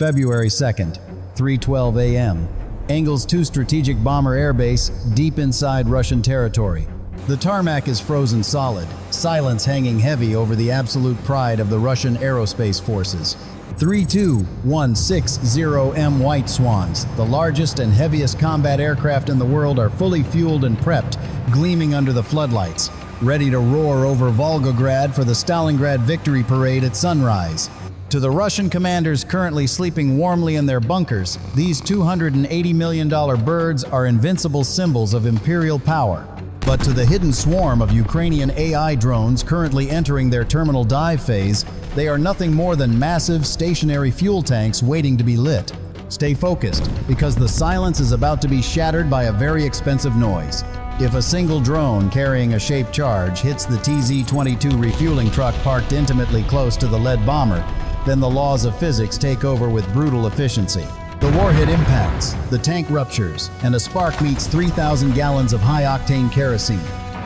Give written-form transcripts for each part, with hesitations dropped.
February 2nd, 3:12 a.m. Engels 2 Strategic Bomber Air Base, deep inside Russian territory. The tarmac is frozen solid, silence hanging heavy over the absolute pride of the Russian aerospace forces. Tu-160M White Swans, the largest and heaviest combat aircraft in the world, are fully fueled and prepped, gleaming under the floodlights, ready to roar over Volgograd for the Stalingrad victory parade at sunrise. To the Russian commanders currently sleeping warmly in their bunkers, these $280 million birds are invincible symbols of imperial power. But to the hidden swarm of Ukrainian AI drones currently entering their terminal dive phase, they are nothing more than massive stationary fuel tanks waiting to be lit. Stay focused, because the silence is about to be shattered by a very expensive noise. If a single drone carrying a shaped charge hits the TZ-22 refueling truck parked intimately close to the lead bomber, then the laws of physics take over with brutal efficiency. The warhead impacts, the tank ruptures, and a spark meets 3,000 gallons of high-octane kerosene.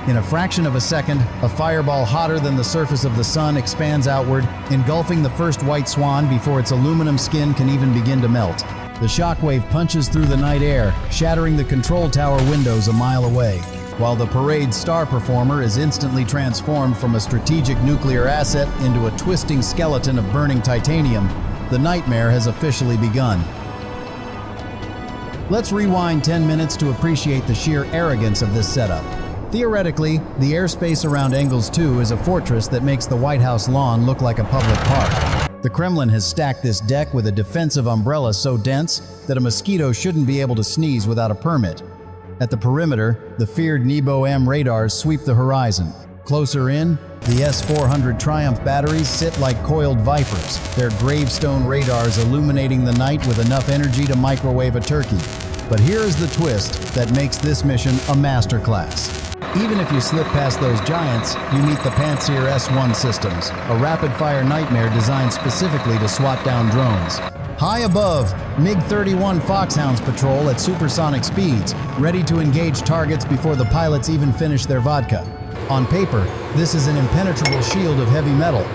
In a fraction of a second, a fireball hotter than the surface of the sun expands outward, engulfing the first white swan before its aluminum skin can even begin to melt. The shockwave punches through the night air, shattering the control tower windows a mile away. While the parade's star performer is instantly transformed from a strategic nuclear asset into a twisting skeleton of burning titanium, the nightmare has officially begun. Let's rewind 10 minutes to appreciate the sheer arrogance of this setup. Theoretically, the airspace around Engels 2 is a fortress that makes the White House lawn look like a public park. The Kremlin has stacked this deck with a defensive umbrella so dense that a mosquito shouldn't be able to sneeze without a permit. At the perimeter, the feared Nebo-M radars sweep the horizon. Closer in, the S-400 Triumph batteries sit like coiled vipers, their gravestone radars illuminating the night with enough energy to microwave a turkey. But here is the twist that makes this mission a masterclass. Even if you slip past those giants, you meet the Pantsir S-1 systems, a rapid-fire nightmare designed specifically to swat down drones. High above, MiG-31 Foxhounds patrol at supersonic speeds, ready to engage targets before the pilots even finish their vodka. On paper, this is an impenetrable shield of heavy metal.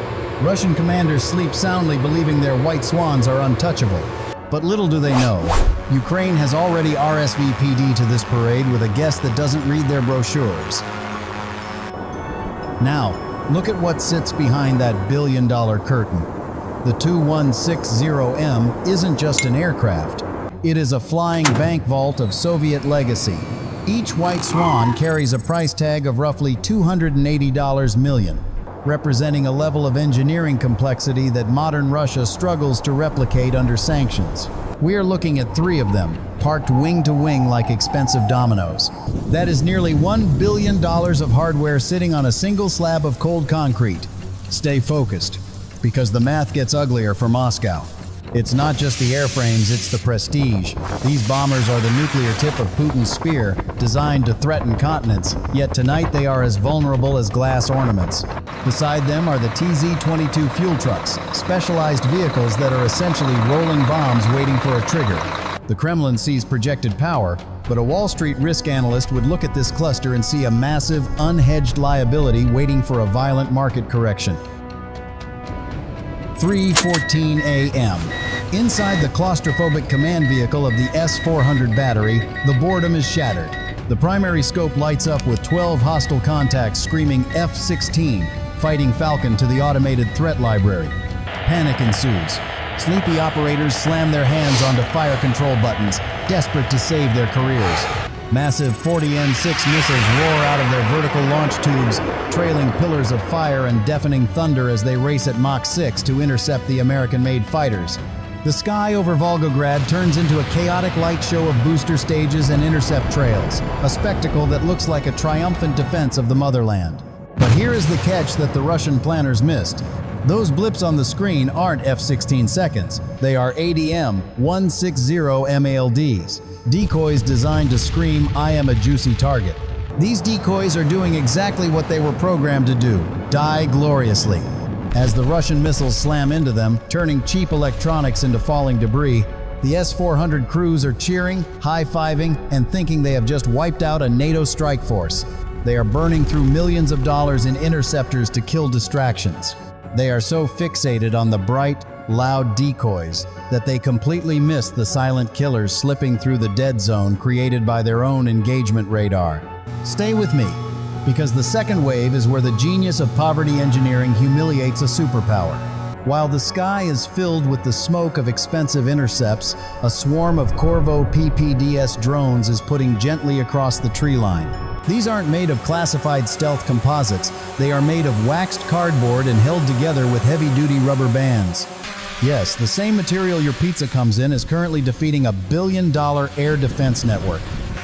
Russian commanders sleep soundly believing their white swans are untouchable. But little do they know, Ukraine has already RSVP'd to this parade with a guest that doesn't read their brochures. Now, look at what sits behind that billion-dollar curtain. The Tu-160M isn't just an aircraft. It is a flying bank vault of Soviet legacy. Each white swan carries a price tag of roughly $280 million, representing a level of engineering complexity that modern Russia struggles to replicate under sanctions. We are looking at 3 of them, parked wing to wing like expensive dominoes. That is nearly $1 billion of hardware sitting on a single slab of cold concrete. Stay focused, because the math gets uglier for Moscow. It's not just the airframes, it's the prestige. These bombers are the nuclear tip of Putin's spear, designed to threaten continents, yet tonight they are as vulnerable as glass ornaments. Beside them are the TZ-22 fuel trucks, specialized vehicles that are essentially rolling bombs waiting for a trigger. The Kremlin sees projected power, but a Wall Street risk analyst would look at this cluster and see a massive, unhedged liability waiting for a violent market correction. 3:14 a.m. Inside the claustrophobic command vehicle of the S-400 battery, the boredom is shattered. The primary scope lights up with 12 hostile contacts screaming F-16, fighting Falcon to the automated threat library. Panic ensues. Sleepy operators slam their hands onto fire control buttons, desperate to save their careers. Massive 40N6 missiles roar out of their vertical launch tubes, trailing pillars of fire and deafening thunder as they race at Mach 6 to intercept the American-made fighters. The sky over Volgograd turns into a chaotic light show of booster stages and intercept trails, a spectacle that looks like a triumphant defense of the motherland. But here is the catch that the Russian planners missed. Those blips on the screen aren't F-16 seconds, they are ADM-160 MALDs. Decoys designed to scream, "I am a juicy target." These decoys are doing exactly what they were programmed to do: die gloriously. As the Russian missiles slam into them, turning cheap electronics into falling debris, the S-400 crews are cheering, high-fiving, and thinking they have just wiped out a NATO strike force. They are burning through millions of dollars in interceptors to kill distractions. They are so fixated on the bright, loud decoys that they completely miss the silent killers slipping through the dead zone created by their own engagement radar. Stay with me, because the second wave is where the genius of poverty engineering humiliates a superpower. While the sky is filled with the smoke of expensive intercepts, a swarm of Corvo PPDS drones is putting gently across the tree line. These aren't made of classified stealth composites, they are made of waxed cardboard and held together with heavy-duty rubber bands. Yes, the same material your pizza comes in is currently defeating a billion-dollar air defense network.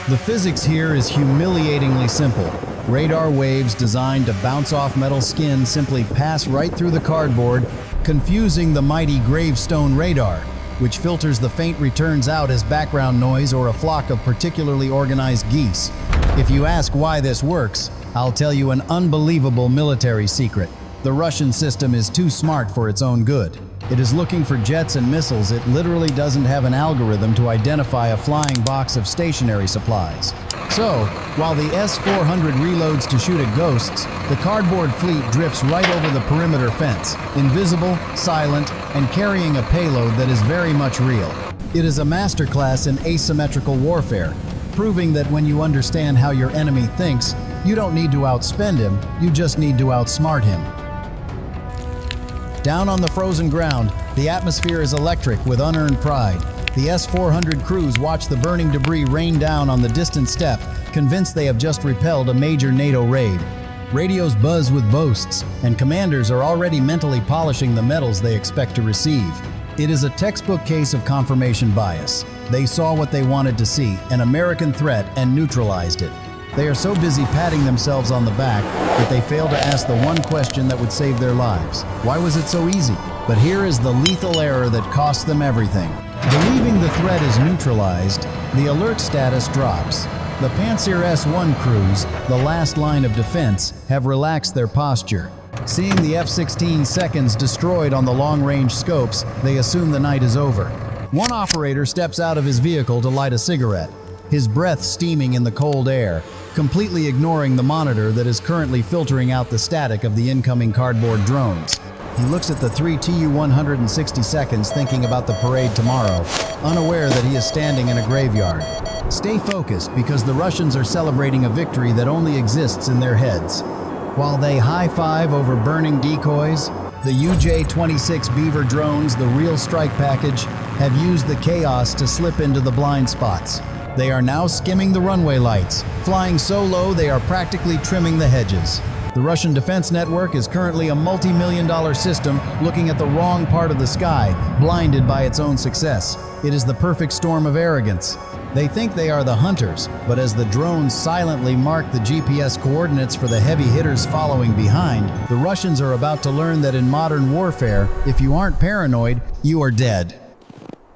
The physics here is humiliatingly simple. Radar waves designed to bounce off metal skin simply pass right through the cardboard, confusing the mighty gravestone radar, which filters the faint returns out as background noise or a flock of particularly organized geese. If you ask why this works, I'll tell you an unbelievable military secret. The Russian system is too smart for its own good. It is looking for jets and missiles. It literally doesn't have an algorithm to identify a flying box of stationary supplies. So, while the S-400 reloads to shoot at ghosts, the cardboard fleet drifts right over the perimeter fence, invisible, silent, and carrying a payload that is very much real. It is a masterclass in asymmetrical warfare, proving that when you understand how your enemy thinks, you don't need to outspend him, you just need to outsmart him. Down on the frozen ground, the atmosphere is electric with unearned pride. The S-400 crews watch the burning debris rain down on the distant steppe, convinced they have just repelled a major NATO raid. Radios buzz with boasts, and commanders are already mentally polishing the medals they expect to receive. It is a textbook case of confirmation bias. They saw what they wanted to see, an American threat, and neutralized it. They are so busy patting themselves on the back that they fail to ask the one question that would save their lives. Why was it so easy? But here is the lethal error that cost them everything. Believing the threat is neutralized, the alert status drops. The Pantsir S-1 crews, the last line of defense, have relaxed their posture. Seeing the F-16 seconds destroyed on the long-range scopes, they assume the night is over. One operator steps out of his vehicle to light a cigarette, his breath steaming in the cold air, completely ignoring the monitor that is currently filtering out the static of the incoming cardboard drones. He looks at the three Tu-160 seconds thinking about the parade tomorrow, unaware that he is standing in a graveyard. Stay focused, because the Russians are celebrating a victory that only exists in their heads. While they high-five over burning decoys, the UJ-26 Beaver drones, the real strike package, have used the chaos to slip into the blind spots. They are now skimming the runway lights, flying so low they are practically trimming the hedges. The Russian defense network is currently a multi-million-dollar system looking at the wrong part of the sky, blinded by its own success. It is the perfect storm of arrogance. They think they are the hunters, but as the drones silently mark the GPS coordinates for the heavy hitters following behind, the Russians are about to learn that in modern warfare, if you aren't paranoid, you are dead.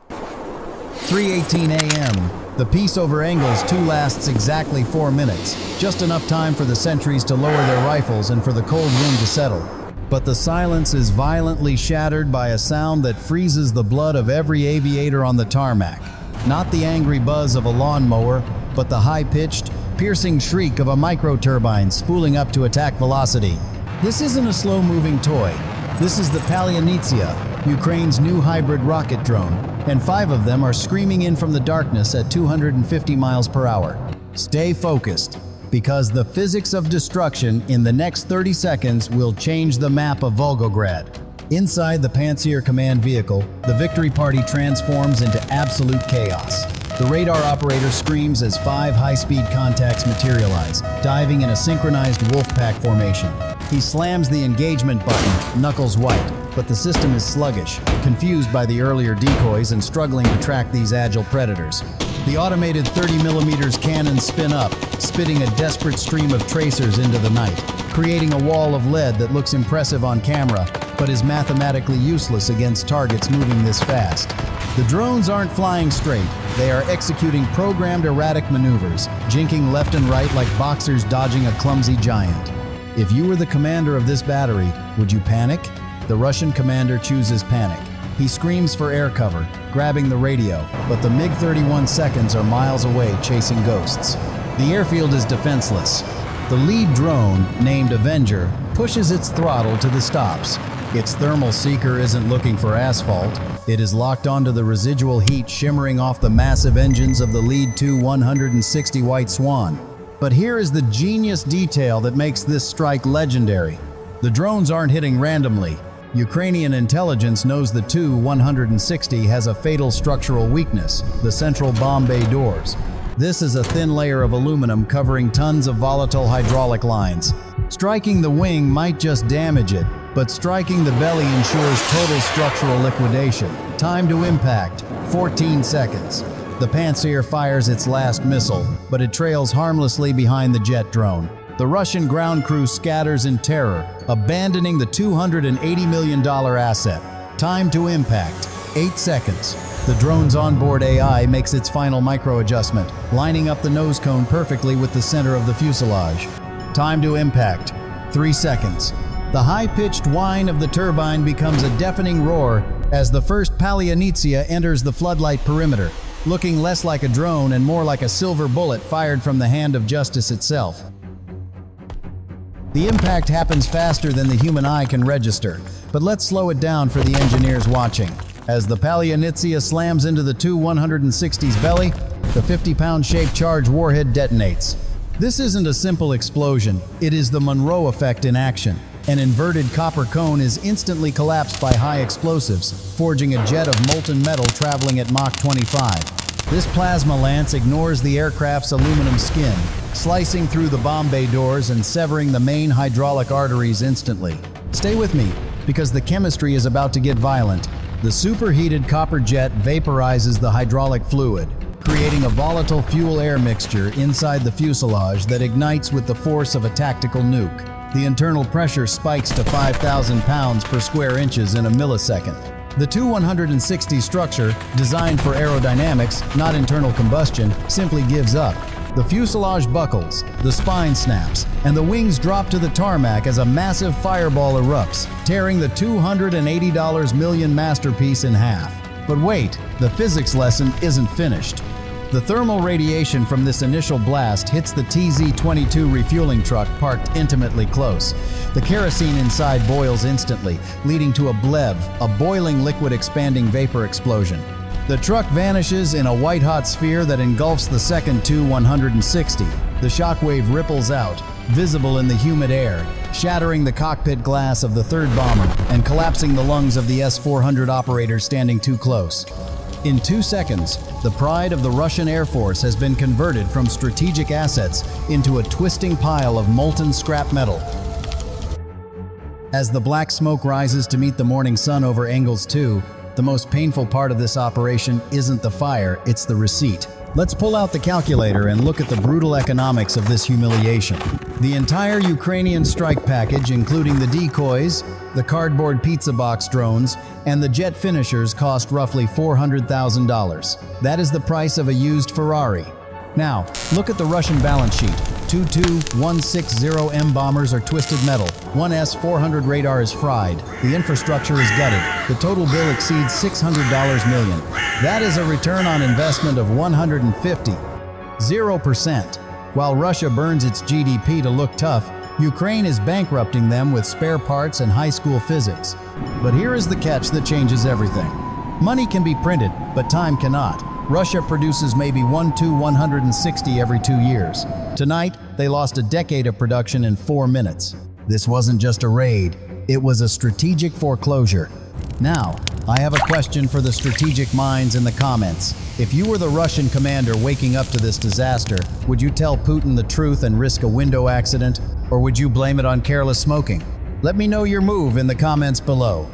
3:18 a.m. The peace over Engels 2 lasts exactly 4 minutes, just enough time for the sentries to lower their rifles and for the cold wind to settle. But the silence is violently shattered by a sound that freezes the blood of every aviator on the tarmac. Not the angry buzz of a lawnmower, but the high-pitched, piercing shriek of a microturbine spooling up to attack velocity. This isn't a slow-moving toy. This is the Palyanitsia, Ukraine's new hybrid rocket drone, and 5 of them are screaming in from the darkness at 250 miles per hour. Stay focused, because the physics of destruction in the next 30 seconds will change the map of Volgograd. Inside the Pantsir command vehicle, the victory party transforms into absolute chaos. The radar operator screams as 5 high-speed contacts materialize, diving in a synchronized wolf-pack formation. He slams the engagement button, knuckles white, but the system is sluggish, confused by the earlier decoys and struggling to track these agile predators. The automated 30mm cannons spin up, spitting a desperate stream of tracers into the night, creating a wall of lead that looks impressive on camera, but is mathematically useless against targets moving this fast. The drones aren't flying straight. They are executing programmed erratic maneuvers, jinking left and right like boxers dodging a clumsy giant. If you were the commander of this battery, would you panic? The Russian commander chooses panic. He screams for air cover, grabbing the radio, but the MiG-31 seconds are miles away chasing ghosts. The airfield is defenseless. The lead drone, named Avenger, pushes its throttle to the stops. Its thermal seeker isn't looking for asphalt. It is locked onto the residual heat shimmering off the massive engines of the lead Tu-160 White Swan. But here is the genius detail that makes this strike legendary. The drones aren't hitting randomly. Ukrainian intelligence knows the Tu-160 has a fatal structural weakness, the central bomb bay doors. This is a thin layer of aluminum covering tons of volatile hydraulic lines. Striking the wing might just damage it, but striking the belly ensures total structural liquidation. Time to impact, 14 seconds. The Pantsir fires its last missile, but it trails harmlessly behind the jet drone. The Russian ground crew scatters in terror, abandoning the $280 million asset. Time to impact, 8 seconds. The drone's onboard AI makes its final micro-adjustment, lining up the nose cone perfectly with the center of the fuselage. Time to impact, 3 seconds. The high-pitched whine of the turbine becomes a deafening roar as the first Palyannitsia enters the floodlight perimeter, looking less like a drone and more like a silver bullet fired from the hand of justice itself. The impact happens faster than the human eye can register, but let's slow it down for the engineers watching. As the Palyannitsia slams into the Tu-160's belly, the 50-pound shaped charge warhead detonates. This isn't a simple explosion, it is the Monroe effect in action. An inverted copper cone is instantly collapsed by high explosives, forging a jet of molten metal traveling at Mach 25. This plasma lance ignores the aircraft's aluminum skin, slicing through the bomb bay doors and severing the main hydraulic arteries instantly. Stay with me, because the chemistry is about to get violent. The superheated copper jet vaporizes the hydraulic fluid, creating a volatile fuel-air mixture inside the fuselage that ignites with the force of a tactical nuke. The internal pressure spikes to 5,000 pounds per square inches in a millisecond. The Tu-160 structure, designed for aerodynamics, not internal combustion, simply gives up. The fuselage buckles, the spine snaps, and the wings drop to the tarmac as a massive fireball erupts, tearing the $280 million masterpiece in half. But wait, the physics lesson isn't finished. The thermal radiation from this initial blast hits the TZ-22 refueling truck parked intimately close. The kerosene inside boils instantly, leading to a blev, a boiling liquid expanding vapor explosion. The truck vanishes in a white-hot sphere that engulfs the second Tu-160. The shockwave ripples out, visible in the humid air, shattering the cockpit glass of the third bomber and collapsing the lungs of the S-400 operator standing too close. In 2 seconds, the pride of the Russian Air Force has been converted from strategic assets into a twisting pile of molten scrap metal. As the black smoke rises to meet the morning sun over Engels 2, the most painful part of this operation isn't the fire, it's the receipt. Let's pull out the calculator and look at the brutal economics of this humiliation. The entire Ukrainian strike package, including the decoys, the cardboard pizza box drones, and the jet finishers cost roughly $400,000. That is the price of a used Ferrari. Now, look at the Russian balance sheet. Two Tu-160M bombers are twisted metal. One S-400 radar is fried. The infrastructure is gutted. The total bill exceeds $600 million. That is a return on investment of 0%. While Russia burns its GDP to look tough, Ukraine is bankrupting them with spare parts and high school physics. But here is the catch that changes everything. Money can be printed, but time cannot. Russia produces maybe one Tu-160 every 2 years. Tonight, they lost a decade of production in 4 minutes. This wasn't just a raid, it was a strategic foreclosure. Now, I have a question for the strategic minds in the comments. If you were the Russian commander waking up to this disaster, would you tell Putin the truth and risk a window accident? Or would you blame it on careless smoking? Let me know your move in the comments below.